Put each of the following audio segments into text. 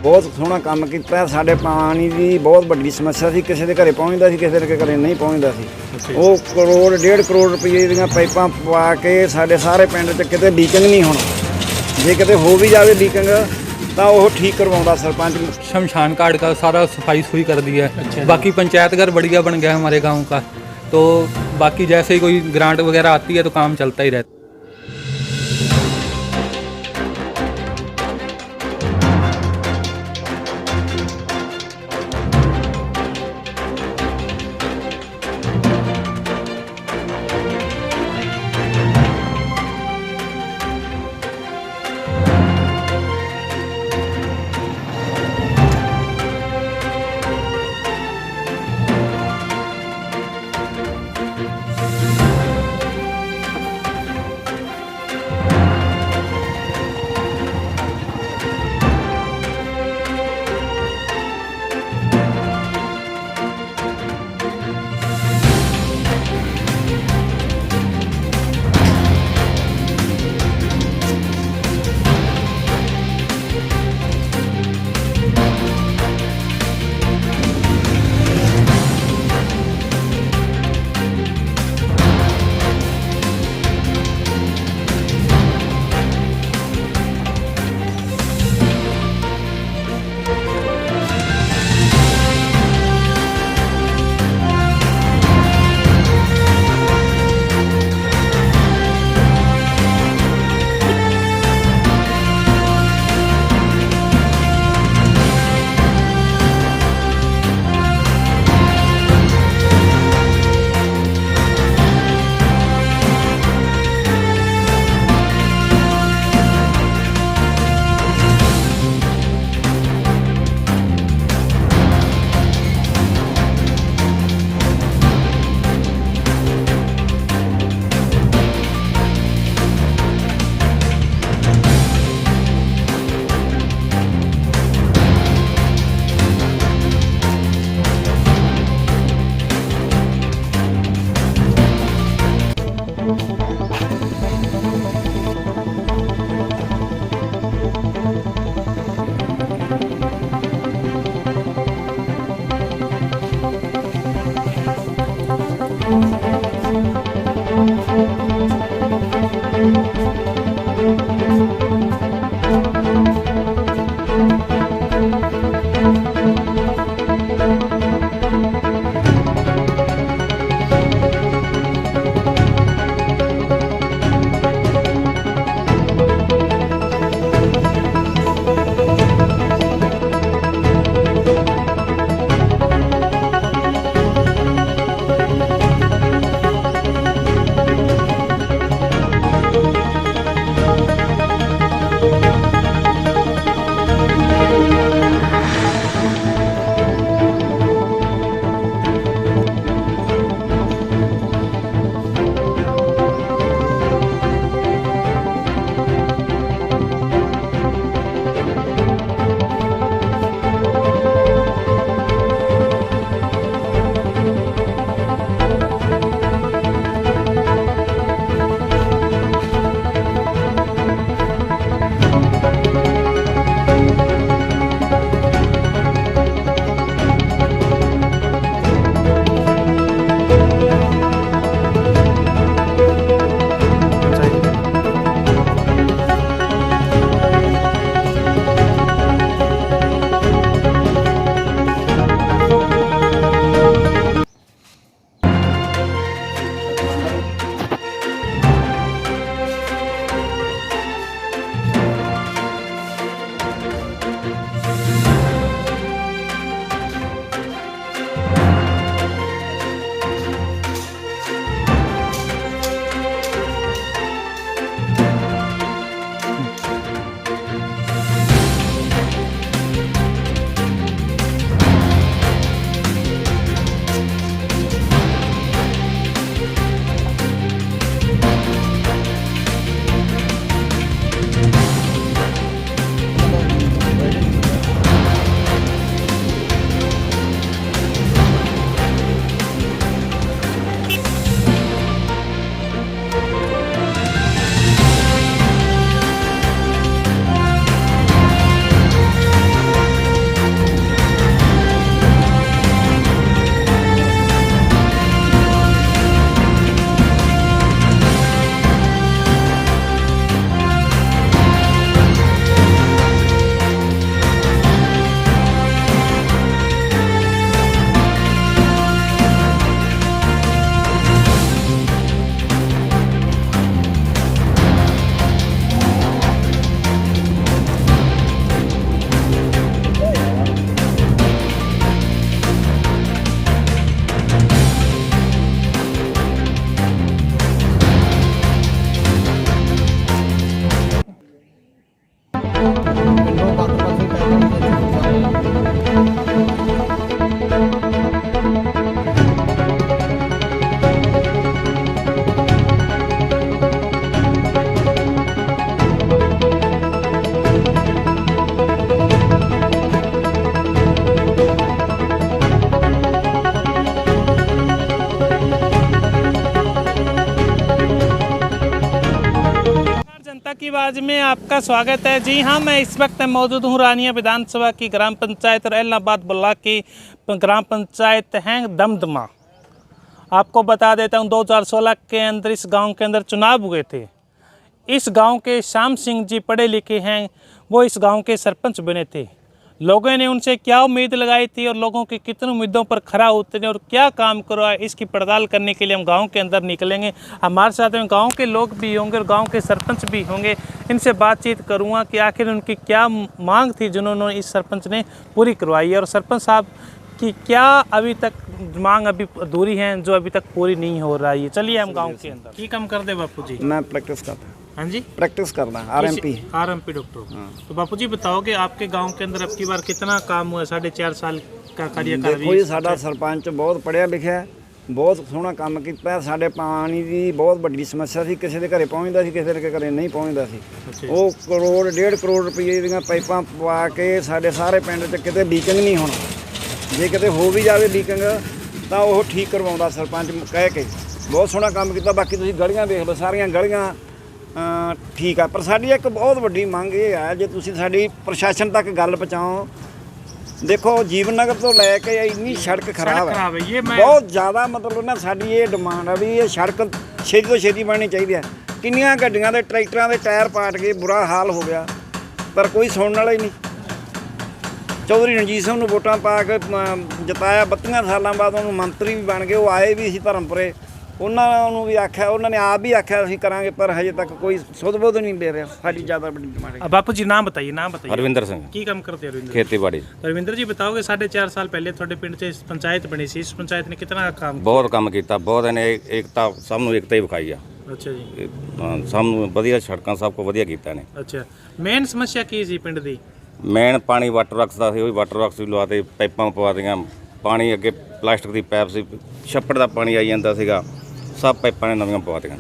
ਬਹੁਤ ਸੋਹਣਾ ਕੰਮ ਕੀਤਾ। ਸਾਡੇ ਪਾਣੀ ਦੀ ਬਹੁਤ ਵੱਡੀ ਸਮੱਸਿਆ ਸੀ, ਕਿਸੇ ਦੇ ਘਰੇ ਪਹੁੰਚਦਾ ਸੀ, ਕਿਸੇ ਦੇ ਘਰੇ ਨਹੀਂ ਪਹੁੰਚਦਾ ਸੀ। ਉਹ ਕਰੋੜ 1.5 ਕਰੋੜ ਰੁਪਏ ਦੀਆਂ ਪਾਈਪਾਂ ਪਵਾ ਕੇ ਸਾਡੇ ਸਾਰੇ ਪਿੰਡ 'ਚ ਕਿਤੇ ਲੀਕਿੰਗ ਨਹੀਂ ਹੋਣਾ। ਜੇ ਕਿਤੇ ਹੋ ਵੀ ਜਾਵੇ ਲੀਕਿੰਗ ਤਾਂ ਉਹ ठीक करवाऊंगा सरपंच। शमशान घाट का सारा सफाई सुफाई कर दी है। बाकी पंचायत घर बढ़िया बन गया हमारे गांव का। तो बाकी जैसे ही कोई ग्रांट वगैरह आती है तो काम चलता ही रहता है। आज में आपका स्वागत है। जी हाँ, मैं इस वक्त मौजूद हूँ रानिया विधानसभा की ग्राम पंचायत और एलनाबाद ब्लॉक की ग्राम पंचायत है दमदमा। आपको बता देता हूँ 2016 के अंदर इस गांव के अंदर चुनाव हुए थे। इस गांव के श्याम सिंह जी पढ़े लिखे हैं, वो इस गांव के सरपंच बने थे। लोगों ने उनसे क्या उम्मीद लगाई थी और लोगों की कितनी उम्मीदों पर खरा उतरे और क्या काम करवाए, इसकी पड़ताल करने के लिए हम गांव के अंदर निकलेंगे। हमारे साथ में गांव के लोग भी होंगे और गांव के सरपंच भी होंगे। इनसे बातचीत करूंगा कि आखिर उनकी क्या मांग थी जिन्होंने इस सरपंच ने पूरी करवाई है और सरपंच साहब की क्या अभी तक मांग अभी अधूरी है जो अभी तक पूरी नहीं हो रही है। चलिए हम गाँव के अंदर। की काम कर दे बापू जी? मैं प्रैक्टिस करता। हाँ जी, प्रैक्टिस करना आरएमपी डॉक्टर। तो बापू जी बताओ कि आपके गांव के अंदर अब की बार कितना काम हुआ? 4.5 साल का कार्यकाल। देखो जी, साडा सरपंच बहुत पढ़िया लिखिਆ, ਬਹੁਤ ਸੋਹਣਾ ਕੰਮ ਕੀਤਾ। ਸਾਡੇ ਪਾਣੀ ਦੀ ਬਹੁਤ ਵੱਡੀ ਸਮੱਸਿਆ ਸੀ, ਕਿਸੇ ਦੇ ਘਰੇ ਪਹੁੰਚਦਾ ਸੀ, ਕਿਸੇ ਦੇ ਘਰੇ ਨਹੀਂ ਪਹੁੰਚਦਾ ਸੀ। ਉਹ ਕਰੋੜ 1.5 ਕਰੋੜ ਰੁਪਏ ਦੀਆਂ ਪਾਈਪਾਂ ਪਵਾ ਕੇ ਸਾਡੇ ਸਾਰੇ ਪਿੰਡ 'ਚ ਕਿਤੇ ਲੀਕਿੰਗ ਨਹੀਂ ਹੋਣਾ। ਜੇ ਕਿਤੇ ਹੋ ਵੀ ਜਾਵੇ ਲੀਕਿੰਗ ਤਾਂ ਉਹ ਠੀਕ ਕਰਵਾਉਂਦਾ ਸਰਪੰਚ ਕਹਿ ਕੇ। ਬਹੁਤ ਸੋਹਣਾ ਕੰਮ ਕੀਤਾ। ਬਾਕੀ ਤੁਸੀਂ ਗਲੀਆਂ ਦੇਖ ਲਓ, ਸਾਰੀਆਂ ਗਲੀਆਂ ਠੀਕ ਆ। ਪਰ ਸਾਡੀ ਇੱਕ ਬਹੁਤ ਵੱਡੀ ਮੰਗ ਇਹ ਹੈ, ਜੇ ਤੁਸੀਂ ਸਾਡੀ ਪ੍ਰਸ਼ਾਸਨ ਤੱਕ ਗੱਲ ਪਹੁੰਚਾਓ। ਦੇਖੋ ਜੀਵਨ ਨਗਰ ਤੋਂ ਲੈ ਕੇ ਇੰਨੀ ਸੜਕ ਖਰਾਬ ਹੈ, ਬਹੁਤ ਜ਼ਿਆਦਾ। ਮਤਲਬ ਨਾ ਸਾਡੀ ਇਹ ਡਿਮਾਂਡ ਆ ਵੀ ਇਹ ਸੜਕ ਛੇਤੀ ਤੋਂ ਛੇਤੀ ਬਣਨੀ ਚਾਹੀਦੀ ਹੈ। ਕਿੰਨੀਆਂ ਗੱਡੀਆਂ ਦੇ ਟਰੈਕਟਰਾਂ ਦੇ ਟਾਇਰ ਪਾਟ ਕੇ ਬੁਰਾ ਹਾਲ ਹੋ ਗਿਆ, ਪਰ ਕੋਈ ਸੁਣਨ ਵਾਲਾ ਹੀ ਨਹੀਂ। ਚੌਧਰੀ ਰਣਜੀਤ ਸਿੰਘ ਨੂੰ ਵੋਟਾਂ ਪਾ ਕੇ ਜਿਤਾਇਆ, 32 ਸਾਲਾਂ ਬਾਅਦ ਉਹਨੂੰ ਮੰਤਰੀ ਵੀ ਬਣ ਗਏ। ਉਹ ਆਏ ਵੀ ਸੀ ਧਰਮਪੁਰੇ, ਉਹਨਾਂ ਨੂੰ ਵੀ ਆਖਿਆ, ਉਹਨਾਂ ਨੇ ਆਪ ਵੀ ਆਖਿਆ ਅਸੀਂ ਕਰਾਂਗੇ, ਪਰ ਹਜੇ ਤੱਕ ਕੋਈ ਸੁਧ ਬੁੱਧ ਨਹੀਂ ਦੇ ਰਿਹਾ। ਸਾਡੀ ਜ਼ਿਆਦਾ ਵੱਡੀ ਡਿਮਾਂਡ ਹੈ। बापू जी नाम बताइए, नाम बताइए। हरविंदर सिंह, की काम करते हैं रविंदर? खेतीबाड़ी। रविंदर जी बताओगे 4.5 साल पहले थोड़े पिंड से पंचायत बनी सी, इस पंचायत ने कितना काम? ਬਹੁਤ ਕੰਮ ਕੀਤਾ, ਬਹੁਤ ਇਹਨੇ ਏਕਤਾ, ਸਭ ਨੂੰ ਏਕਤਾ ਹੀ ਵਿਖਾਈ ਆ। अच्छा जी, ਸਭ ਨੂੰ ਵਧੀਆ ਸੜਕਾਂ ਸਭ ਕੁਝ ਵਧੀਆ ਕੀਤਾ ਨੇ। अच्छा मेन समस्या की सी पिंड दी? ਮੇਨ ਪਾਣੀ ਵਾਟਰ ਵਰਕਸ ਦਾ ਸੀ, ਉਹ ਵੀ ਵਾਟਰ ਵਰਕਸ ਵੀ ਲਵਾਤੇ, ਪਾਈਪਾਂ ਪਵਾ ਦਿੱਤੀਆਂ। ਪਾਣੀ ਅੱਗੇ ਪਲਾਸਟਿਕ ਦੀ ਪਾਈਪ ਸੀ, ਛੱਪੜ ਦਾ ਪਾਣੀ ਆਈ ਜਾਂਦਾ ਸੀਗਾ, ਸਭ ਪਾਈਪਾਂ ਨੇ ਨਵੀਆਂ ਪਵਾ ਦਿੱਤੀਆਂ।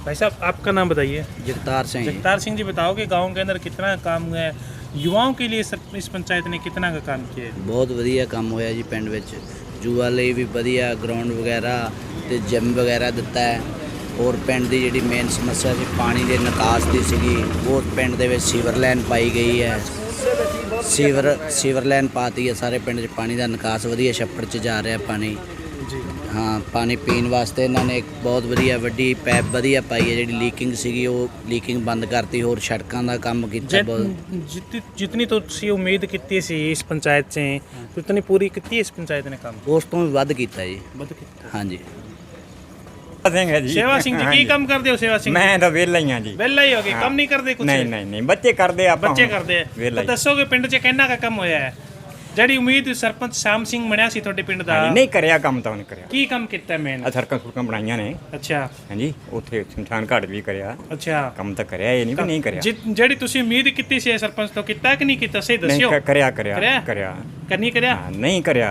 भाई साहब आपका नाम बताइए। जगतार सिंह। जगतार सिंह जी बताओ कि गाँव के अंदर कितना काम हुआ है, युवाओं के लिए इस पंचायत ने कितना का काम किया है? ਬਹੁਤ ਵਧੀਆ ਕੰਮ ਹੋਇਆ ਜੀ ਪਿੰਡ ਵਿੱਚ। ਜੂਆ ਲਈ ਵੀ ਵਧੀਆ ਗਰਾਊਂਡ ਵਗੈਰਾ ਤੇ ਜਿਮ ਵਗੈਰਾ ਦਿੱਤਾ ਹੈ। ਔਰ ਪਿੰਡ ਦੀ ਜਿਹੜੀ ਮੇਨ ਸਮੱਸਿਆ ਸੀ ਪਾਣੀ ਦੇ ਨਿਕਾਸ ਦੀ ਸੀਗੀ, ਉਹ ਪਿੰਡ ਦੇ ਵਿੱਚ ਸੀਵਰ ਲਾਈਨ ਪਾਈ ਗਈ ਹੈ। ਸੀਵਰ ਲਾਈਨ ਪਾਤੀ ਹੈ, ਸਾਰੇ ਪਿੰਡ 'ਚ ਪਾਣੀ ਦਾ ਨਿਕਾਸ ਵਧੀਆ ਛੱਪੜ 'ਚ ਜਾ ਰਿਹਾ ਪਾਣੀ। ਹਾਂ, ਪਾਣੀ ਪੀਣ ਵਾਸਤੇ ਇਹਨਾਂ ਨੇ ਇੱਕ ਬਹੁਤ ਵਧੀਆ ਵੱਡੀ ਪੈਪ ਵਧੀਆ ਪਾਈ ਹੈ। ਜਿਹੜੀ ਲੀਕਿੰਗ ਸੀਗੀ ਉਹ ਲੀਕਿੰਗ ਬੰਦ ਕਰਤੀ। ਹੋਰ ਸੜਕਾਂ ਦਾ ਕੰਮ ਕੀਤਾ ਬਹੁਤ। जितनी तो उम्मीद की सी इस पंचायत से, तो इतनी पूरी की इस पंचायत ने काम? ਉਸ ਤੋਂ ਵੀ ਵੱਧ ਕੀਤਾ ਜੀ। ਹਾਂਜੀ। ਸਿੰਘ ਹੈ ਜੀ। सेवा सिंह जी की काम करते हो? सेवा सिंह ਮੈਂ ਤਾਂ ਵਿਹਲਾ ਹੀ ਹਾਂ ਜੀ। वेला ही हो गए, कम नहीं करते कुछ? ਨਹੀਂ ਬੱਚੇ ਕਰਦੇ ਆਪਾਂ। ਬੱਚੇ ਕਰਦੇ ਆ। ਵਿਹਲਾ ਤਾਂ ਦੱਸੋਗੇ ਪਿੰਡ 'ਚ ਕਿੰਨਾ ਕੁ ਕੰਮ ਹੋਇਆ ਹੈ? ਜਿਹੜੀ ਉਮੀਦ ਸਰਪੰਚ ਸ਼ਾਮ ਸਿੰਘ ਬਣਿਆ ਸੀ ਤੁਹਾਡੇ ਪਿੰਡ ਦਾ, ਨਹੀਂ ਕਰਿਆ ਕੰਮ ਤਾਂ ਉਹਨੇ ਕਰਿਆ। ਕੀ ਕੰਮ ਕੀਤਾ ਮੈਨ? ਆ ਸੜਕਾਂ ਬਣਾਈਆਂ ਨੇ। ਅੱਛਾ ਹਾਂਜੀ, ਉੱਥੇ ਸ਼ਮਸ਼ਾਨ ਘਾਟ ਵੀ ਕਰਿਆ। ਅੱਛਾ, ਕੰਮ ਤਾਂ ਕਰਿਆ, ਇਹ ਨਹੀਂ ਵੀ ਨਹੀਂ ਕਰਿਆ। ਜਿਹੜੀ ਤੁਸੀਂ ਉਮੀਦ ਕੀਤੀ ਸੀ ਸਰਪੰਚ ਤੋਂ, ਕੀਤਾ ਕਿ ਨਹੀਂ ਕੀਤਾ? ਸਹੀ ਦੱਸਿਓ। ਨਹੀਂ ਕਰਿਆ ਕਰਨੀ ਕਰਿਆ? ਹਾਂ, ਨਹੀਂ ਕਰਿਆ।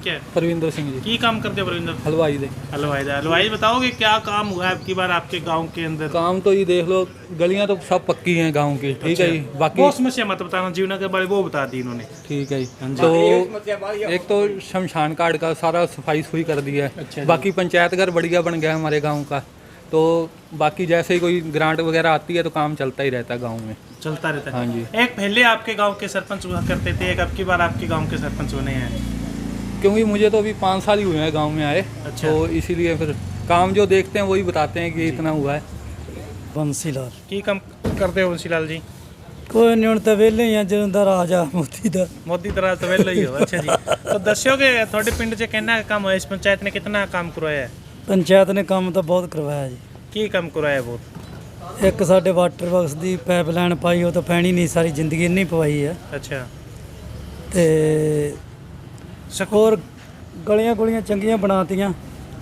क्या? परविंदर सिंह जी, की काम करते हो परविंदर? हलवाई दे। हलवाई बताओगे क्या काम हुआ है अब की बार आपके गांव के अंदर? काम तो ये देख लो, गलियां तो सब पक्की हैं गांव की, ठीक है जी। बाकी वो समस्या मत बताना, जीवन के बारे वो बता दी इन्होंने। ठीक है जी। तो एक तो शमशान घाट का सारा सफाई सुई कर दी है। बाकी पंचायत घर बढ़िया बन गया हमारे गाँव का। तो बाकी जैसे ही कोई ग्रांट वगैरह आती है तो काम चलता ही रहता है गाँव में, चलता रहता है। हाँ जी। एक पहले आपके गांव के सरपंच हुआ करते थे, एक अब की बार आपके गांव के सरपंच बने हैं। क्योंकि मुझे तो अभी 5 साल ही हुए हैं गांव में आए। अच्छा। तो इसीलिए फिर काम जो देखते हैं वही बताते हैं कि इतना हुआ है। ਬੰਸੀਲਾਲ। की काम करते हो बंसीलाल जी? ਕੋਈ ਨਹੀਂ, ਹੁਣ ਤਾਂ ਵਿਹਲੇ ਹੀ ਆ, ਜਦੋਂ ਦਾ ਰਾਜਾ ਮੋਦੀ ਦਾ। मोदी तरह तो वेला ही हो। अच्छा जी, तो दस्योगे थोड़े पिंड 'ਚ कितना काम होया? इस पंचायत ने कितना काम करवाया है? ਪੰਚਾਇਤ ਨੇ ਕੰਮ ਤਾਂ ਬਹੁਤ ਕਰਵਾਇਆ ਜੀ। की काम करवाया बहुत? ਇੱਕ ਸਾਡੇ ਵਾਟਰ ਬਾਕਸ ਦੀ ਪਾਈਪ ਲਾਈਨ ਪਾਈ, ਉਹ ਤਾਂ ਪੈਣੀ ਨਹੀਂ, ਸਾਰੀ ਜ਼ਿੰਦਗੀ ਇੰਨੀ ਪਵਾਈ ਹੈ। अच्छा, ਤੇ ਹੋਰ ਗਲੀਆਂ ਗੁਲੀਆਂ ਚੰਗੀਆਂ ਬਣਾਤੀਆਂ।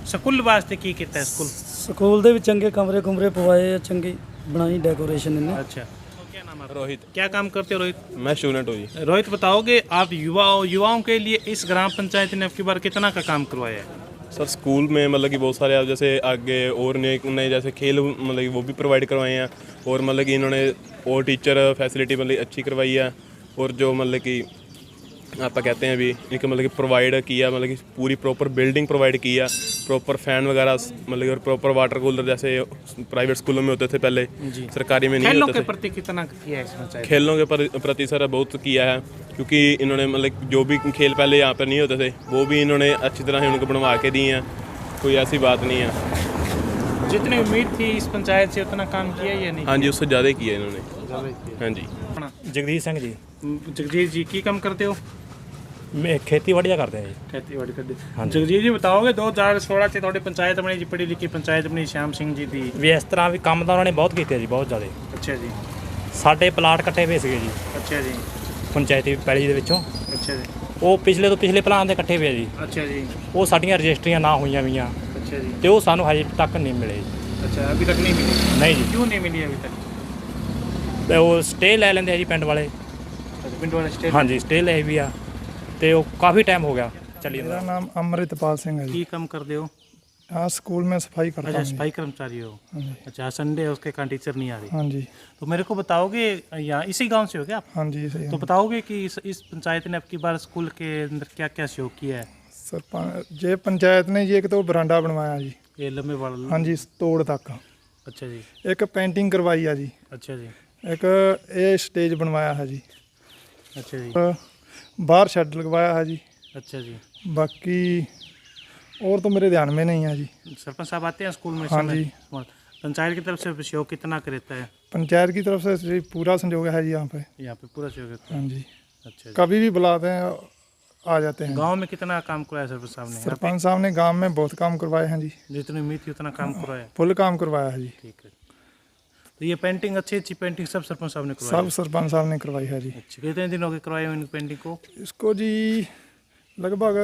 स्कूल वास्ते की किया है? स्कूल? ਸਕੂਲ ਦੇ ਵੀ ਚੰਗੇ ਕਮਰੇ ਕੁਮਰੇ ਪਵਾਏ ਆ, ਚੰਗੀ ਬਣਾਈ ਡੈਕੋਰੇਸ਼ਨ ਇਹਨੇ। अच्छा, क्या नाम है? रोहित। क्या काम करते हो रोहित? मैं स्टूडेंट हूँ जी। रोहित बताओगे आप युवाओं के लिए इस ग्राम पंचायत ने अब की बार कितना का काम करवाया है? सर स्कूल में मतलब कि बहुत सारे आप जैसे आगे और नए जैसे खेल मतलब कि वो भी प्रोवाइड करवाए हैं, और मतलब कि इन्होंने और टीचर फैसिलिटी मतलब अच्छी करवाई है, और जो मतलब कि आप कहते हैं भी इनके मतलब कि प्रोवाइड किया, मतलब कि पूरी प्रॉपर बिल्डिंग प्रोवाइड किया, प्रॉपर फैन वगैरह, मतलब कि और प्रॉपर वाटर कूलर जैसे प्राइवेट स्कूलों में होते थे पहले, सरकारी में नहीं खेलों होते के थे। प्रति कितना किया है इस पंचायत? खेलों के प्रति सर बहुत किया है, क्योंकि इन्होंने मतलब जो भी खेल पहले यहाँ पर नहीं होते थे वो भी इन्होंने अच्छी तरह से उनको बनवा के दिए हैं, कोई ऐसी बात नहीं है। जितनी उम्मीद थी इस पंचायत से उतना काम किया या नहीं? हाँ जी, उससे ज़्यादा ही किया इन्होंने। हाँ जी। ਜਗਦੀਸ਼ ਸਿੰਘ ਜੀ जगजीत जी की काम करते हो? ਮੈਂ ਖੇਤੀਬਾੜੀ ਦਾ ਕਰਦੇ ਆ ਜੀ। ਖੇਤੀਬਾੜੀ ਕਰਦੇ। ਜਗਜੀਤ ਜੀ ਬਤਾਓਗੇ 2016 ਚ ਤੁਹਾਡੀ ਪੰਚਾਇਤ ਬਣੀ ਜੀ, ਪੜ੍ਹੀ ਲਿਖੀ ਪੰਚਾਇਤ ਬਣੀ ਸ਼ਾਮ ਸਿੰਘ ਜੀ ਦੀ। ਵੀ ਇਸ ਤਰ੍ਹਾਂ ਵੀ ਕੰਮ ਤਾਂ ਉਹਨਾਂ ਨੇ ਬਹੁਤ ਕੀਤੇ ਜੀ, ਬਹੁਤ ਜ਼ਿਆਦਾ। ਅੱਛਾ ਜੀ। ਸਾਡੇ ਪਲਾਟ ਇਕੱਠੇ ਹੋਏ ਸੀਗੇ ਜੀ ਅੱਛਾ ਜੀ। ਪੰਚਾਇਤੀ ਪੈਲੀ ਦੇ ਵਿੱਚੋਂ, ਅੱਛਾ ਜੀ। ਉਹ ਪਿਛਲੇ ਤੋਂ ਪਿਛਲੇ ਪਲਾਨ ਦੇ ਇਕੱਠੇ ਹੋਏ ਜੀ। ਅੱਛਾ ਜੀ। ਉਹ ਸਾਡੀਆਂ ਰਜਿਸਟਰੀਆਂ ਨਾ ਹੋਈਆਂ ਵੀਆਂ ਅੱਛਾ ਜੀ। ਤੇ ਉਹ ਸਾਨੂੰ ਹਜੇ ਤੱਕ ਨਹੀਂ ਮਿਲੇ ਜੀ। ਅੱਛਾ, ਅਭੀ ਤੱਕ ਨਹੀਂ ਮਿਲੀ? ਨਹੀਂ ਜੀ, ਕਿਉਂ ਨਹੀਂ ਮਿਲੀ ਅਭੀ ਤੱਕ? ਤੇ ਉਹ ਸਟੇ ਲੈ ਲੈਂਦੇ ਆ ਜੀ ਪਿੰਡ ਵਾਲੇ। ਪਿੰਡ ਵਾਲੇ ਸਟੇਟ? ਹਾਂਜੀ, ਸਟੇ ਲੈ ਵੀ ਆ ਤੇ ਉਹ ਕਾਫੀ ਟਾਈਮ ਹੋ ਗਿਆ ਚੱਲੀ ਜਾਂਦਾ। मेरा नाम अमृतपाल सिंह है जी। ਕੀ ਕੰਮ ਕਰਦੇ ਹੋ? हाँ, स्कूल में सफाई करता अच्छा, हूँ। सफाई कर्मचारी हो। हाँ जी। अच्छा, संडे है उसके कारण टीचर नहीं आ रही। हाँ जी। तो मेरे को बताओगे, यहाँ इसी गांव से हो क्या आप? हाँ जी, सही तो है। बताओगे कि इस पंचायत ने अब की बार स्कूल के अंदर क्या क्या सहयोग किया है? सरपंच ये पंचायत ने जी एक तो बरांडा बनवाया जी। ये लंबे वाला? हाँ जी, तोड़ तक। अच्छा जी। एक पेंटिंग करवाई है जी। अच्छा जी। एक ये स्टेज बनवाया है जी। अच्छा जी। बाहर शेड लगवाया है जी। अच्छा जी। बाकी और तो मेरे ध्यान में नहीं है जी। सरपंच साहब आते हैं स्कूल में? हाँ समय? जी। पंचायत की तरफ से सहयोग कितना रहता है? पंचायत की तरफ से जी पूरा संयोग है जी यहाँ पे। यहाँ पे पूरा सहयोग रहता है? हाँ जी। अच्छा जी। कभी भी बुलाते हैं आ जाते हैं। गांव में कितना काम करवाया सरपंच साहब ने? सरपंच साहब ने गांव में बहुत काम करवाए हैं जी। जितनी उम्मीद थी उतना काम करवाया? फुल काम करवाया है जी। ठीक है। तो ये पेंटिंग, अच्छी अच्छी पेंटिंग सब सरपंच साहब ने करवाई? सब सरपंच साहब ने करवाई है जी। अच्छा, कितने दिन हो गए करवाए हुए इन पेंटिंग को? इसको जी लगभग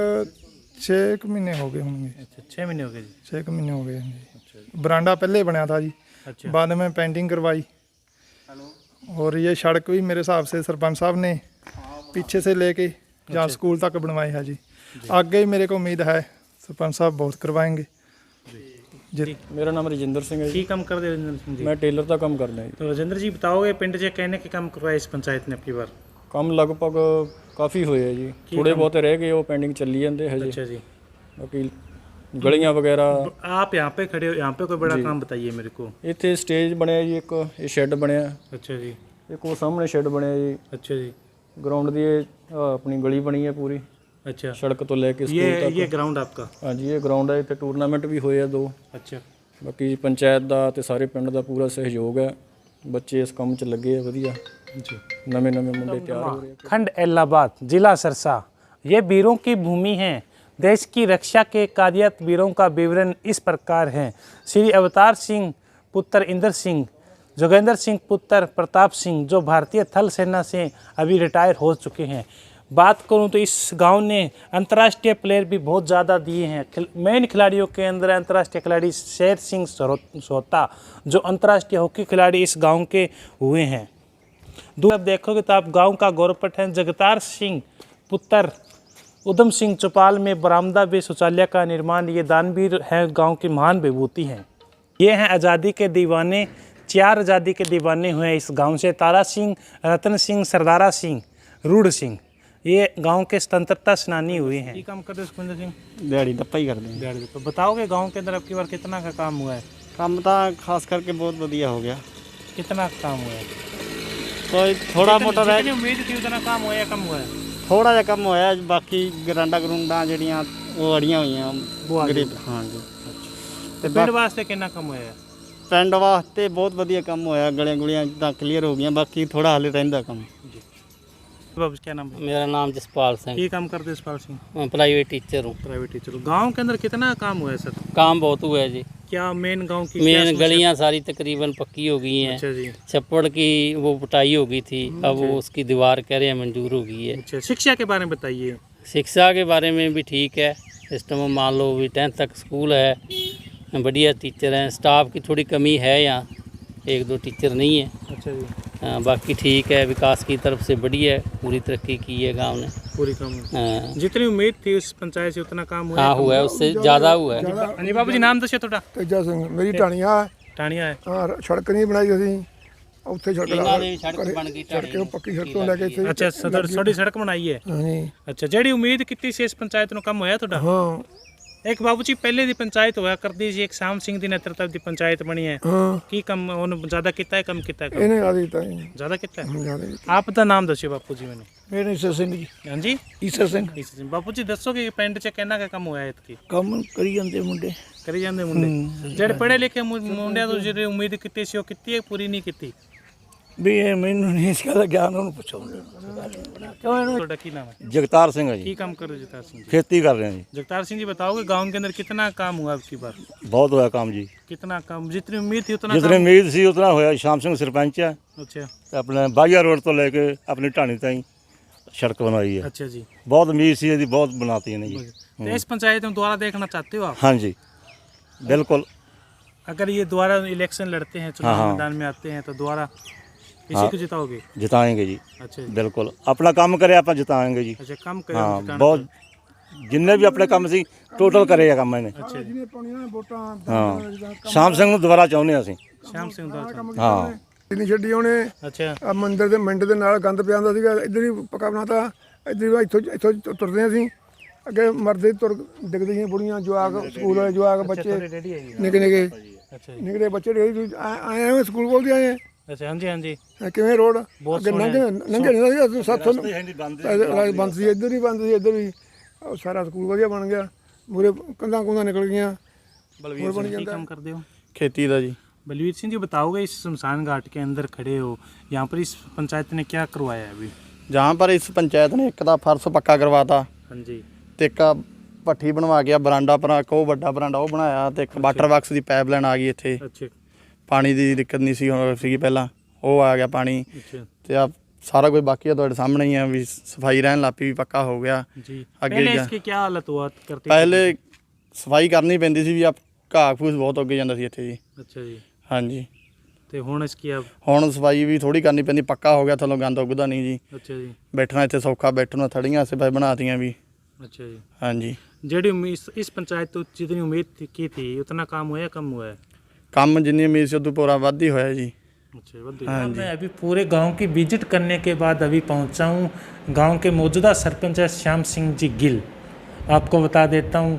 6 महीने हो गए होंगे। अच्छा, 6 महीने हो गए जी। 6 महीने हो गए हैं जी। बरांडा पहले बनया था जी। अच्छा। बाद में पेंटिंग करवाई। और ये सड़क भी मेरे हिसाब से सरपंच साहब ने पीछे से लेके जहाँ स्कूल तक बनवाई है जी। आगे ही मेरे को उम्मीद है सरपंच साहब बहुत करवाएंगे जी। ਮੇਰਾ ਨਾਮ ਰਜਿੰਦਰ ਸਿੰਘ ਹੈ की काम कर दे रजिंदर सिंह जी? ਮੈਂ ਟੇਲਰ ਦਾ ਕੰਮ ਕਰਦਾ ਜੀ। तो राजेंद्र जी बताओगे पिंड से कहने के काम करवाए इस पंचायत ने अब की बार? ਕੰਮ ਲਗਭਗ ਕਾਫੀ ਹੋਏ ਆ ਜੀ, ਥੋੜੇ ਬਹੁਤੇ ਰਹਿ ਗਏ, ਉਹ ਪੈਂਡਿੰਗ ਚੱਲੀ ਜਾਂਦੇ ਹਜੇ। अच्छा जी। ਬਾਕੀ ਗਲੀਆਂ ਵਗੈਰਾ। आप यहाँ पे खड़े हो, यहाँ पे कोई बड़ा काम बताइए मेरे को। ਇੱਥੇ ਸਟੇਜ ਬਣਿਆ ਜੀ, ਇੱਕ ਇਹ ਸ਼ੈੱਡ ਬਣਿਆ, अच्छा जी। ਇੱਕ ਉਹ ਸਾਹਮਣੇ ਸ਼ੈੱਡ ਬਣਿਆ ਜੀ। अच्छा जी। ਗਰਾਊਂਡ ਦੀ ਆਪਣੀ ਗਲੀ ਬਣੀ ਹੈ ਪੂਰੀ, अच्छा, ਸੜਕ ਤੋਂ ਲੈ ਕੇ ਸਕੂਲ ये ਤੱਕ। ग्राउंड आपका? ਹਾਂਜੀ, ਇਹ ਗਰਾਊਂਡ ਹੈ, ਇੱਥੇ ਟੂਰਨਾਮੈਂਟ ਵੀ ਹੋਏ ਆ 2। अच्छा। ਬਾਕੀ ਪੰਚਾਇਤ ਦਾ ਤੇ ਸਾਰੇ ਪਿੰਡ ਦਾ ਪੂਰਾ ਸਹਿਯੋਗ ਹੈ, ਬੱਚੇ ਇਸ ਕੰਮ 'ਚ ਲੱਗੇ ਆ ਵਧੀਆ जी। ਨਵੇਂ ਨਵੇਂ ਮੁੰਡੇ ਤਿਆਰ ਹੋ ਰਹੇ ਆ। खंड एलाहाबाद, जिला सरसा, ये वीरों की भूमि है। देश की रक्षा के कार्यरत वीरों का विवरण इस प्रकार है। श्री अवतार सिंह पुत्र इंद्र सिंह, जोगेंद्र सिंह पुत्र प्रताप सिंह, जो भारतीय थल सेना से अभी रिटायर हो चुके हैं। बात करूं तो इस गांव ने अंतर्राष्ट्रीय प्लेयर भी बहुत ज़्यादा दिए हैं। मेन खिलाड़ियों के अंदर अंतर्राष्ट्रीय खिलाड़ी शेर सिंह सोहता, जो अंतर्राष्ट्रीय हॉकी खिलाड़ी इस गांव के हुए हैं। दूर आप देखोगे तो आप गांव का गौरवपट है। जगतार सिंह पुत्र उधम सिंह चौपाल में बरामदा व शौचालय का निर्माण, ये दानवीर है, गांव की महान विभूति हैं। ये हैं आज़ादी के दीवाने, 4 आज़ादी के दीवाने हुए इस गांव से। तारा सिंह, रतन सिंह, सरदारा सिंह, रूढ़ सिंह, ये गांव के स्वतंत्रता सेनानी हुए हैं। काम करते सुखविंदर सिंह? दिहाड़ी दप्पा ही करते हैं। दिहाड़ी तो बताओगे गांव के अंदर अब की बार कितना का काम हुआ है? काम तो खास करके बहुत बढ़िया हो गया। कितना का काम हुआ है? तो थोड़ा मोटा रह जितनी उम्मीद थी उतना काम हुआ या कम हुआ है? थोड़ा जा कम होया, बाकी गरांडा गरूंडा जड़ियाँ वो अड़ियाँ हुई वो आ गरीब। हाँ जी। ਤੇ ਪਿੰਡ ਵਾਸਤੇ ਕਿੰਨਾ ਕੰਮ ਹੋਇਆ? ਪਿੰਡ ਵਾਸਤੇ ਬਹੁਤ ਵਧੀਆ ਕੰਮ ਹੋਇਆ, ਗਲੀਆਂ ਗੁਲੀਆਂ ਤਾਂ ਕਲੀਅਰ ਹੋ ਗਈਆਂ, ਬਾਕੀ ਥੋੜਾ ਹਾਲੇ ਰਹਿੰਦਾ ਕੰਮ। बाबू क्या नाम है? मेरा नाम जसपाल सिंह। ये काम करते जसपाल सिंह? मैं प्राइवेट टीचर हूँ। Private teacher. गांव के अंदर कितना काम हुआ है सर? काम बहुत हुआ है जी। क्या मेन गांव की मेन गलियाँ सारी तकरीबन पक्की हो गई हैं। अच्छा जी। छप्पड़ की वो पुताई हो गई थी, अब वो उसकी दीवार कह रहे हैं मंजूर हो गई है। अच्छा, शिक्षा के बारे में बताइए। शिक्षा के बारे में भी ठीक है सिस्टम, मान लो भी 10th तक स्कूल है, बढ़िया टीचर हैं। स्टाफ की थोड़ी कमी है यहाँ, 1-2 टीचर नहीं है। अच्छा जी। बाकी ठीक है, विकास की तरफ से बढ़िया है, पूरी तरक्की की है गांव ने, पूरी काम। जितनी उम्मीद थी उस पंचायत से उतना काम हुआ? हाँ हुआ है, उससे ज़्यादा हुआ है। हाँ जी बाबू जी, नाम दसो थोड़ा। तेजा सिंह मेरी ढाणिया है। टाणिया है। हाँ, सड़क नहीं बनाई असी ਉੱਥੇ ਸੜਕ ਇਹਨਾਂ ਦੀ ਸੜਕ ਬਣ ਗਈ ਢਾਣੀ ਪੱਕੀ ਸੜਕ ਤੋਂ ਲੈ ਕੇ ਇੱਥੇ ਅੱਛਾ ਤੁਹਾਡੀ ਸੜਕ ਬਣਾਈ ਹੈ ਹਾਂਜੀ ਅੱਛਾ ਜਿਹੜੀ ਉਮੀਦ ਕੀਤੀ ਸੀ ਇਸ ਪੰਚਾਇਤ ਨੂੰ ਕੰਮ ਹੋਇਆ ਤੁਹਾਡਾ ਹਾਂ ਇੱਕ ਬਾਬੂ ਜੀ ਪਹਿਲੇ ਦੀ ਪੰਚਾਇਤ ਹੋਇਆ ਕਰਦੀ ਸੀ ਇੱਕ ਸ਼ਾਮ ਸਿੰਘ ਦੀ ਨੇਤਰਤਵ ਦੀ ਪੰਚਾਇਤ ਬਣੀ ਹੈ ਹਾਂ ਕੀ ਕੰਮ ਉਹਨੂੰ ਜ਼ਿਆਦਾ ਕੀਤਾ ਹੈ ਕੰਮ ਕੀਤਾ ਹੈ ਇਹਨੇ ਆ ਦਿੱਤਾ ਜੀ ਜ਼ਿਆਦਾ ਕੀਤਾ ਹੈ ਜ਼ਿਆਦਾ ਆਪ ਦਾ ਨਾਮ ਦੱਸਿਓ ਬਾਪੂ ਜੀ ਮੈਨੂੰ ਮੇਰੇ ਈਸਰ ਸਿੰਘ ਜੀ ਹਾਂਜੀ ਈਸਰ ਸਿੰਘ ਬਾਪੂ ਜੀ ਦੱਸੋ ਕਿ ਪਿੰਡ 'ਚ ਕਿੰਨਾ ਕੁ ਕੰਮ ਹੋਇਆ ਇਤਕੀ ਕੰਮ ਕਰੀ ਜਾਂਦੇ ਮੁੰਡੇ ਕਰੀ ਜਾਂਦੇ ਮੁੰਡੇ ਜਿਹੜੇ ਪੜ੍ਹੇ ਲਿਖੇ ਮੁੰਡਿਆਂ ਤੋਂ ਜਿਹੜੇ ਉਮੀਦ ਕੀਤੀ ਸੀ ਉਹ ਕੀਤੀ ਹੈ ਪੂਰੀ ਨਹੀਂ ਕੀਤੀ ਵੀ ਇਹ ਮੈਨੂੰ ਨਹੀਂ ਇਸ ਗੱਲ ਦਾ ਗਿਆਨ ਉਹਨੂੰ ਪੁੱਛੋ ਤੁਹਾਡਾ ਕੀ ਨਾਮ है जगतार सिंह है जी। ਕੀ ਕੰਮ ਕਰ ਰਹੇ जगतार सिंह जी? खेती कर रहे हैं जी। जगतार सिंह जी बताओगे गांव के अंदर कितना काम हुआ अब की बार बहुत होया काम जी। कितना काम जितनी उम्मीद थी उतना जितनी काम? उम्मीद सी उतना होया। शाम सिंह सरपंच है अच्छा ते अपने बाहिया रोड तो लेके अपनी ढाणी ताईं सड़क बनवाई है। अच्छा जी बहुत उम्मीद सी इसदी बहुत बनाती है ने जी। तो इस पंचायत में दोबारा देखना चाहते हो आप? हाँ जी बिल्कुल। अगर ये दोबारा इलेक्शन लड़ते हैं चुनाव हाँ। मैदान में आते हैं तो दोबारा इसी हाँ। को जिताओगे? जिताएंगे जी। अच्छा जी। बिल्कुल अपना काम करे आप जिताएंगे जी। अच्छा काम करे हाँ जिताना बहुत जिन्ने भी अपने काम सी टोटल करे काम मैंने। अच्छा जी हाँ शाम सिंह ਨੂੰ ਦੁਬਾਰਾ ਚਾਹੁੰਦੇ ਅਸੀਂ। श्याम सिंह द्वारा ਹਾਂ ਨਹੀਂ ਛੱਡੀ ਉਹਨੇ अच्छा ਆ ਮੰਦਿਰ ਦੇ ਮਿੰਟ ਦੇ ਨਾਲ ਗੰਦ ਪਿਆ ਹੁੰਦਾ ਸੀਗਾ ਇੱਧਰ ਹੀ ਪੱਕਾ ਬਣਾਤਾ ਇੱਧਰ ਹੀ ਇੱਥੋਂ ਤੁਰਦੇ ਹਾਂ ਅਸੀਂ ਅੱਗੇ ਮਰਦੇ ਤੁਰ ਡਿੱਗਦੇ ਸੀ ਬੁੜੀਆਂ ਜਵਾਕ ਸਕੂਲ ਵਾਲੇ ਜਵਾਕ ਬੱਚੇ रेडी है ਨਿੱਕੇ ਨਿੱਕੇ अच्छा जी ਨਿੱਕੇ ਬੱਚੇ ਰੇੜੀ ਆਏ ਹੋਏ ਸਕੂਲ ਕੋਲ ਦੀ ਆਏ अच्छा हाँ जी हाँ जी ਕਿਵੇਂ ਰੋਡ ਬਹੁਤ ਅੱਗੇ ਸੋਹਣਾ ਲੰਘੇ ਨਹੀਂ ਸੀ ਸਾਥੋਂ ਬੰਦ ਸੀ ਇੱਧਰ ਹੀ ਬੰਦ ਸੀ ਇੱਧਰ ਵੀ ਉਹ ਸਾਰਾ ਸਕੂਲ ਵਧੀਆ ਬਣ ਗਿਆ ਮੂਰੇ ਕੰਧਾਂ ਕੁੰਧਾਂ ਨਿਕਲ ਗਈਆਂ बलवीर सिंह जी काम करते हो? ਖੇਤੀ ਦਾ ਜੀ। बलवीर सिंह जी बताओगे इस शमशान घाट के अंदर खड़े हो यहाँ पर इस पंचायत ने क्या करवाया है अभी? जहाँ पर इस पंचायत ने एक दा फर्श पक्का करवाता हाँ जी ਤੇ ਇੱਕ ਭੱਠੀ ਬਣਵਾ ਗਿਆ ਬਰਾਂਡਾ ਪਰ ਇੱਕ ਉਹ ਵੱਡਾ ਬਰਾਂਡਾ ਉਹ ਬਣਾਇਆ ਤੇ ਇੱਕ ਵਾਟਰ ਬਾਕਸ ਦੀ ਪਾਈਪਲਾਈਨ ਆ ਗਈ ਇੱਥੇ। अच्छा ਪਾਣੀ ਦੀ ਦਿੱਕਤ ਨਹੀਂ ਸੀ ਹੁਣ ਸੀਗੀ ਪਹਿਲਾਂ ਉਹ ਆ ਗਿਆ ਪਾਣੀ अच्छा ਤੇ ਆ ਸਾਰਾ ਕੁਝ ਬਾਕੀ ਆ ਤੁਹਾਡੇ ਸਾਹਮਣੇ ਹੀ ਆ ਵੀ ਸਫਾਈ ਰਹਿਣ ਲੱਗ ਪਈ ਵੀ ਪੱਕਾ ਹੋ ਗਿਆ। जी ਅੱਗੇ पहले जा- इसकी क्या हालत हुआ करती ਪਹਿਲੇ ਸਫਾਈ ਕਰਨੀ ਪੈਂਦੀ ਸੀ ਵੀ ਆ ਘਾਹ ਫੂਸ ਬਹੁਤ ਉੱਗ ਜਾਂਦਾ ਸੀ ਇੱਥੇ ਜੀ। अच्छा जी ਹਾਂਜੀ तो हुण इसकी अब ਹੁਣ ਸਫਾਈ ਵੀ ਥੋੜੀ ਕਰਨੀ ਪੈਂਦੀ ਪੱਕਾ ਹੋ ਗਿਆ ਥੱਲੋਂ ਗੰਦ ਉੱਗਦਾ ਨਹੀਂ ਜੀ। अच्छा जी ਬੈਠਣਾ ਇੱਥੇ ਸੌਖਾ ਬੈਠਣ ਨੂੰ ਥੜੀਆਂ ਸੇ ਭਾਈ ਬਣਾਤੀਆਂ ਵੀ। अच्छा जी ਹਾਂਜੀ जेडी उम्मीद इस पंचायत तो जितनी उम्मीद की थी उतना काम हुआ या कम हुआ है? ਕੰਮ ਜਿੰਨੀ ਉਮੀਦ ਸੀ ਉਦੋਂ ਪੂਰਾ ਵੱਧ ही ਹੋਇਆ जी। अच्छा मैं अभी पूरे गांव की विजिट करने के बाद अभी पहुंचा हूं गांव के मौजूदा सरपंच है श्याम सिंह जी गिल। आपको बता देता हूं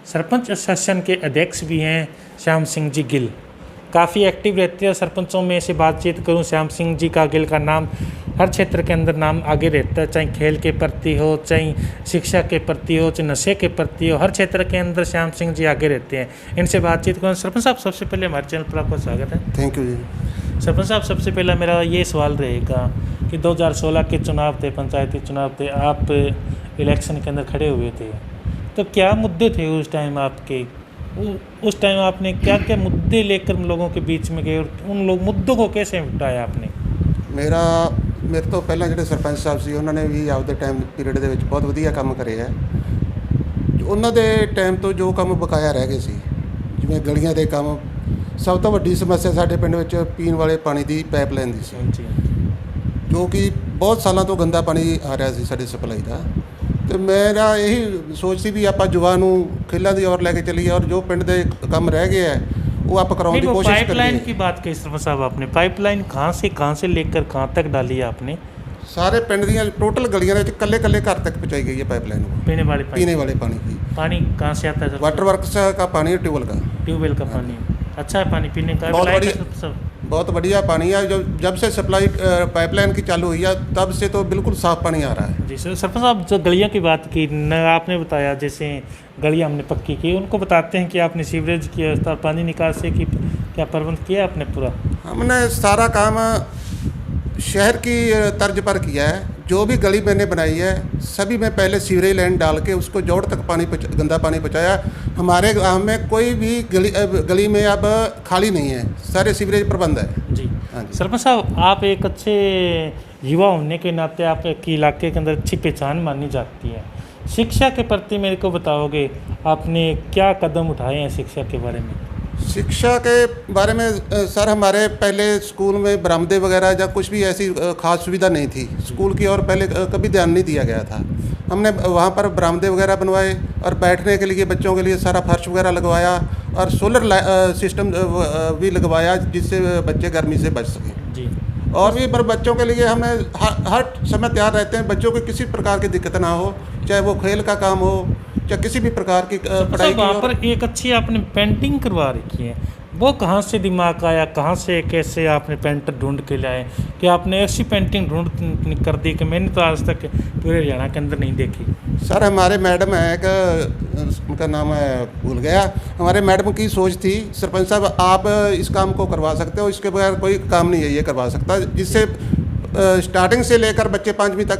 सरपंच एसोसिएशन के अध्यक्ष भी हैं श्याम सिंह जी गिल। काफ़ी एक्टिव रहते हैं सरपंचों में से बातचीत करूं श्याम सिंह जी का गिल का नाम हर क्षेत्र के अंदर नाम आगे रहता है, चाहे खेल के प्रति हो, चाहे शिक्षा के प्रति हो, चाहे नशे के प्रति हो, हर क्षेत्र के अंदर श्याम सिंह जी आगे रहते हैं। इनसे बातचीत करूँ। सरपंच साहब सबसे पहले हमारे चैनल पर आपका स्वागत है। ਥੈਂਕ ਯੂ ਜੀ। सरपंच साहब सबसे पहला मेरा ये सवाल रहेगा कि 2016 के चुनाव थे, पंचायती चुनाव थे, आप इलेक्शन के अंदर खड़े हुए थे तो क्या मुद्दे थे उस टाइम आपके? उस टाइम आपने क्या क्या मुद्दे लेकर लोगों के बीच में गए और उन लोग मुद्दों को कैसे निपटाया आपने? ਮੇਰੇ ਤੋਂ ਪਹਿਲਾਂ ਜਿਹੜੇ ਸਰਪੰਚ ਸਾਹਿਬ ਸੀ ਉਹਨਾਂ ਨੇ ਵੀ ਆਪਦੇ ਟਾਈਮ ਪੀਰੀਅਡ ਦੇ ਵਿੱਚ ਬਹੁਤ ਵਧੀਆ ਕੰਮ ਕਰੇ ਆ। ਉਹਨਾਂ ਦੇ ਟਾਈਮ ਤੋਂ ਜੋ ਕੰਮ ਬਕਾਇਆ ਰਹਿ ਗਏ ਸੀ ਜਿਵੇਂ ਗਲੀਆਂ ਦੇ ਕੰਮ, ਸਭ ਤੋਂ ਵੱਡੀ ਸਮੱਸਿਆ ਸਾਡੇ ਪਿੰਡ ਵਿੱਚ ਪੀਣ ਵਾਲੇ ਪਾਣੀ ਦੀ ਪਾਈਪਲਾਈਨ ਦੀ ਸੀ ਜੋ ਕਿ ਬਹੁਤ ਸਾਲਾਂ ਤੋਂ ਗੰਦਾ ਪਾਣੀ ਆ ਰਿਹਾ ਸੀ ਸਾਡੇ ਸਪਲਾਈ ਦਾ। ਤੇ ਮੇਰਾ ਇਹੀ ਸੋਚ ਸੀ ਵੀ ਆਪਾਂ ਯੁਵਾ ਨੂੰ ਖੇਲਾਂ ਦੀ ਔਰ ਲੈ ਕੇ ਚੱਲੀਏ ਔਰ ਜੋ ਪਿੰਡ ਦੇ ਕੰਮ ਰਹਿ ਗਏ ਹੈ वो आप कराने की कोशिश करिए। पाइपलाइन की बात कही सरपंच साहब आपने, पाइपलाइन कहाँ से लेकर कहाँ तक डाली है आपने? सारे पिंड ਦੀਆਂ टोटल गलियां ਦੇ ਵਿੱਚ ਕੱਲੇ घर तक पहुंचाई गई है पाइपलाइन पीने वाले पानी की। पानी कहाँ से आता है? वाटर वर्क्स का पानी है, ट्यूबवेल का पानी अच्छा है पानी पीने का? बहुत बढ़िया पानी है। जब से सप्लाई पाइपलाइन की चालू हुई है तब से तो बिल्कुल साफ पानी आ रहा है। जी सर। सरपंच साहब जो गलियों की बात की न, आपने बताया जैसे गलियाँ हमने पक्की की, उनको बताते हैं कि आपने सीवरेज की व्यवस्था, पानी निकासी की क्या प्रबंध किया आपने पूरा? हमने सारा काम शहर की तर्ज पर किया है। जो भी गली मैंने बनाई है सभी में पहले सीवरेज लाइन डाल के उसको जोड़ तक गंदा पानी पहुँचाया। हमारे गांव में कोई भी गली में अब खाली नहीं है, सारे सीवरेज प्रबंध है जी। हाँ जी। सरपंच साहब आप एक अच्छे युवा होने के नाते आपके इलाके के अंदर अच्छी पहचान मानी जाती है। शिक्षा के प्रति मेरे को बताओगे आपने क्या कदम उठाए हैं शिक्षा के बारे में? शिक्षा के बारे में सर हमारे पहले स्कूल में बरामदे वगैरह या कुछ भी ऐसी खास सुविधा नहीं थी स्कूल की और पहले कभी ध्यान नहीं दिया गया था। हमने वहाँ पर बरामदे वगैरह बनवाए और बैठने के लिए बच्चों के लिए सारा फर्श वगैरह लगवाया और सोलर सिस्टम भी लगवाया जिससे बच्चे गर्मी से बच सकें। जी। और भी पर बच्चों के लिए हमने हर समय तैयार रहते हैं, बच्चों को किसी प्रकार की दिक्कत ना हो, चाहे वो खेल का काम हो चाहे किसी भी प्रकार की पढ़ाई की। वहाँ पर एक अच्छी आपने पेंटिंग करवा रखी है, वो कहाँ से दिमाग आया, कहाँ से कैसे आपने पेंटर ढूंढ के लाए कि आपने ऐसी पेंटिंग ढूंढ कर दी कि मैंने तो आज तक पूरे हरियाणा के अंदर नहीं देखी? सर हमारे मैडम है एक, उनका नाम है भूल गया, हमारे मैडम की सोच थी सरपंच साहब आप इस काम को करवा सकते हो, इसके बगैर कोई काम नहीं है ये करवा सकता, जिससे स्टार्टिंग से लेकर बच्चे 5वीं तक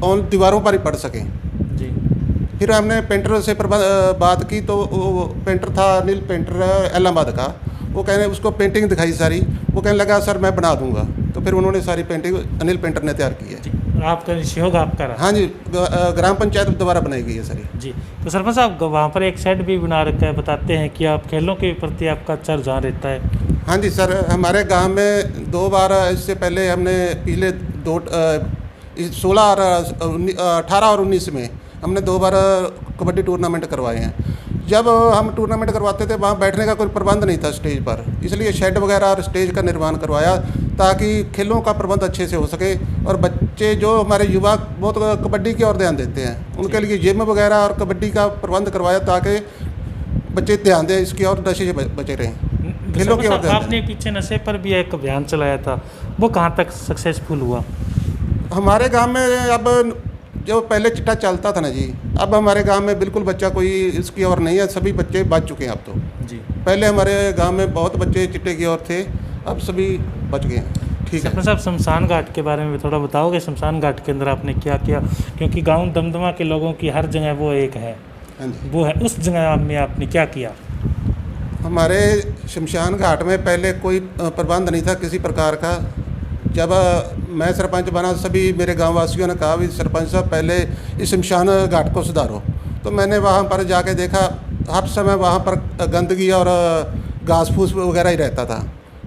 ऑन दीवारों पर ही पढ़ सकें। जी। फिर हमने पेंटर से बात की तो वो पेंटर था अनिल पेंटर इलाहाबाद का, वो कहने उसको पेंटिंग दिखाई सारी, वो कहने लगा सर मैं बना दूंगा, तो फिर उन्होंने सारी पेंटिंग अनिल पेंटर ने तैयार की है। आपका सहयोग आपका रहा? हाँ जी, ग्राम पंचायत द्वारा बनाई गई है सारी। जी। तो सरपंच साहब वहाँ पर एक शेड भी बना रखा है, बताते हैं कि आप खेलों के प्रति आपका अच्छा रुझान रहता है? हाँ जी सर, हमारे गांव में 2 बार इससे पहले हमने पिछले 18 और 19 में हमने 2 बार कबड्डी टूर्नामेंट करवाए हैं। जब हम टूर्नामेंट करवाते थे वहाँ बैठने का कोई प्रबंध नहीं था स्टेज पर, इसलिए शेड वगैरह और स्टेज का निर्माण करवाया ताकि खेलों का प्रबंध अच्छे से हो सके, और बच्चे जो हमारे युवा बहुत कबड्डी की ओर ध्यान देते हैं, उनके लिए जिम वगैरह और कबड्डी का प्रबंध करवाया ताकि बच्चे ध्यान दें इसकी और नशे से बचे रहें, खेलों की ओर। आपने पीछे नशे पर भी एक अभियान चलाया था, वो कहाँ तक सक्सेसफुल हुआ? हमारे गाँव में अब जो पहले चिट्टा चलता था ना जी, अब हमारे गांव में बिल्कुल बच्चा कोई इसकी ओर नहीं है, सभी बच्चे बच चुके हैं अब तो। जी। पहले हमारे गांव में बहुत बच्चे चिट्टे की ओर थे, अब सभी बच गए हैं। ठीक है साहब, शमशान घाट के बारे में थोड़ा बताओगे, शमशान घाट के अंदर आपने क्या किया? क्योंकि गांव दमदमा के लोगों की हर जगह वो एक है, वो है, उस जगह में आपने क्या किया? हमारे शमशान घाट में पहले कोई प्रबंध नहीं था किसी प्रकार का। जब मैं सरपंच बना सभी मेरे गाँव वासियों ने कहा भी सरपंच साहब पहले इस शमशान घाट को सुधारो, तो मैंने वहाँ पर जाके देखा हर समय वहाँ पर गंदगी और घास फूस वगैरह ही रहता था।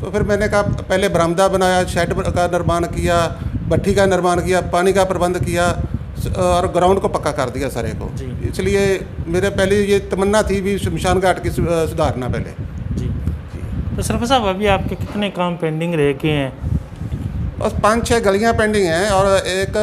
तो फिर मैंने कहा पहले बरामदा बनाया, शेड का निर्माण किया, भट्ठी का निर्माण किया, पानी का प्रबंध किया और ग्राउंड को पक्का कर दिया सारे को। इसलिए मेरे पहले ये तमन्ना थी भी शमशान घाट की सुधारना पहले। जी। तो सरपंच साहब अभी आपके कितने काम पेंडिंग रह गए हैं? बस 5-6 गलियां पेंडिंग हैं और एक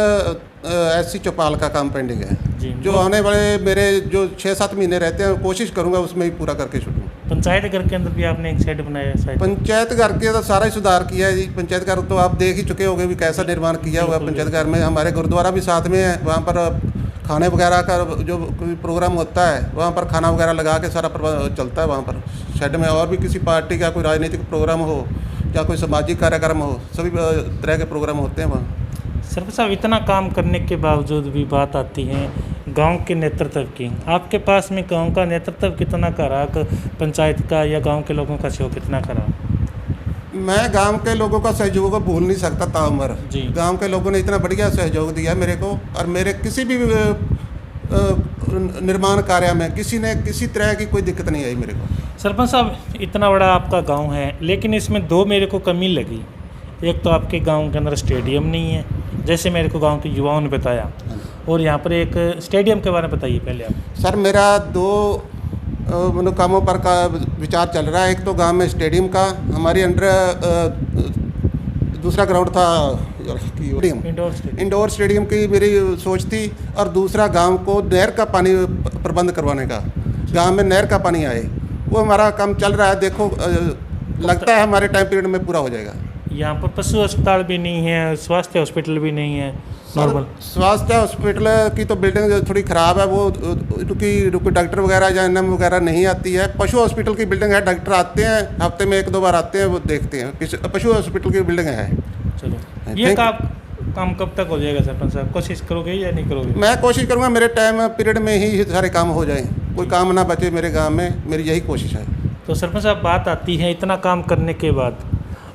ऐसी चौपाल का काम पेंडिंग है, जो आने वाले मेरे जो 6-7 महीने रहते हैं कोशिश करूंगा उसमें ही पूरा करके छूटूँ। पंचायत घर के अंदर भी आपने एक शेड बनाया है? पंचायत घर के तो सारा ही सुधार किया है जी। पंचायत घर तो आप देख ही चुके होंगे भी कैसा निर्माण किया हुआ है पंचायत घर में। हमारे गुरुद्वारा भी साथ में है, वहाँ पर खाने वगैरह का जो कोई प्रोग्राम होता है वहाँ पर खाना वगैरह लगा के सारा चलता है वहाँ पर शेड में। और भी किसी पार्टी का कोई राजनीतिक प्रोग्राम हो या कोई सामाजिक कार्यक्रम हो, सभी तरह के प्रोग्राम होते हैं वहाँ। सरपंच साहब, इतना काम करने के बावजूद भी बात आती है गांव के नेतृत्व की। आपके पास में गांव का नेतृत्व कितना करा, पंचायत का या गांव के लोगों का सहयोग कितना करा? मैं गांव के लोगों का सहयोग भूल नहीं सकता ताउम्र। गांव के लोगों ने इतना बढ़िया सहयोग दिया मेरे को, और मेरे किसी भी निर्माण कार्य में किसी ने किसी तरह की कोई दिक्कत नहीं आई मेरे को। सरपंच साहब, इतना बड़ा आपका गांव है, लेकिन इसमें 2 मेरे को कमी लगी। एक तो आपके गांव के अंदर स्टेडियम नहीं है, जैसे मेरे को गांव के युवाओं ने बताया, और यहाँ पर एक स्टेडियम के बारे में बताइए पहले आप। सर, मेरा 2 कामों पर का विचार चल रहा है। एक तो गांव में स्टेडियम का, हमारी अंडर दूसरा ग्राउंड था इंडोर स्टेडियम की मेरी सोच थी, और दूसरा गांव को नहर का पानी प्रबंध करवाने का, गांव में नहर का पानी आए, वो हमारा काम चल रहा है। देखो लगता है हमारे टाइम पीरियड में पूरा हो जाएगा। यहाँ पर पशु अस्पताल भी नहीं है, स्वास्थ्य हॉस्पिटल भी नहीं है नॉर्मल। स्वास्थ्य हॉस्पिटल की तो बिल्डिंग थोड़ी ख़राब है, वो उनकी डॉक्टर वगैरह या एनएम वगैरह नहीं आती है। पशु हॉस्पिटल की बिल्डिंग है, डॉक्टर आते हैं हफ्ते में 1-2 बार आते हैं, वो देखते हैं। पशु हॉस्पिटल की बिल्डिंग है। चलो, ये काम कब तक हो जाएगा सरपंच साहब? कोशिश करोगे या नहीं करोगे? मैं कोशिश करूँगा मेरे टाइम पीरियड में ही सारे काम हो जाएँ, कोई काम ना बचे मेरे गाँव में, मेरी यही कोशिश है। तो सरपंच साहब, बात आती है इतना काम करने के बाद,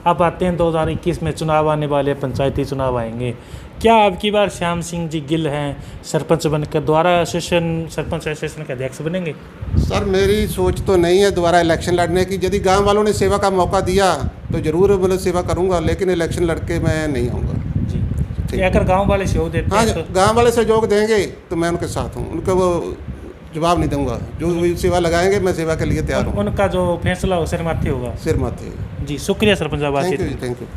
अब आते हैं 2021 में चुनाव आने वाले, पंचायती चुनाव आएंगे। क्या अब की बार श्याम सिंह जी गिल हैं सरपंच बनकर दोबारा सरपंच एसोसिएशन के अध्यक्ष बनेंगे? सर, मेरी सोच तो नहीं है दोबारा इलेक्शन लड़ने की। यदि गांव वालों ने सेवा का मौका दिया तो ज़रूर मैं सेवा करूंगा, लेकिन इलेक्शन लड़के मैं नहीं आऊँगा जी। अगर गाँव वाले सहयोग देते हैं तो? गाँव वाले सहयोग देंगे तो मैं उनके साथ हूँ, उनको वो जवाब नहीं दूंगा। जो भी सेवा लगाएंगे मैं सेवा के लिए तैयार हूँ। उनका जो फैसला हो सिर माथे होगा। सिर माथे। जी, शुक्रिया सरपंच साहब। Thank you.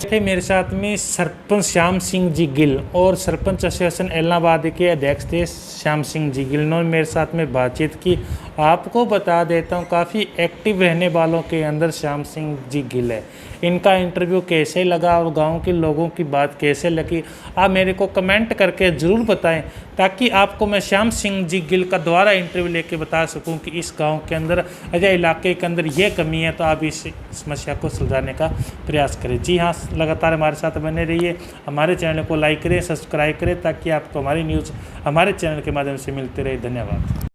थे मेरे साथ में सरपंच श्याम सिंह जी गिल और सरपंच एसोसिएशन इलाहाबाद के अध्यक्ष थे श्याम सिंह जी गिल। उन्होंने मेरे साथ में बातचीत की। आपको बता देता हूँ काफ़ी एक्टिव रहने वालों के अंदर श्याम सिंह जी गिल है। इनका इंटरव्यू कैसे लगा और गांव के लोगों की बात कैसे लगी, आप मेरे को कमेंट करके ज़रूर बताएं, ताकि आपको मैं श्याम सिंह जी गिल का दोबारा इंटरव्यू लेके बता सकूं कि इस गांव के अंदर अजय इलाके के अंदर ये कमी है, तो आप इस समस्या को सुलझाने का प्रयास करें। जी हाँ, लगातार हमारे साथ बने रहिए, हमारे चैनल को लाइक करें, सब्सक्राइब करें, ताकि आपको हमारी न्यूज़ हमारे चैनल के माध्यम से मिलती रहे। धन्यवाद।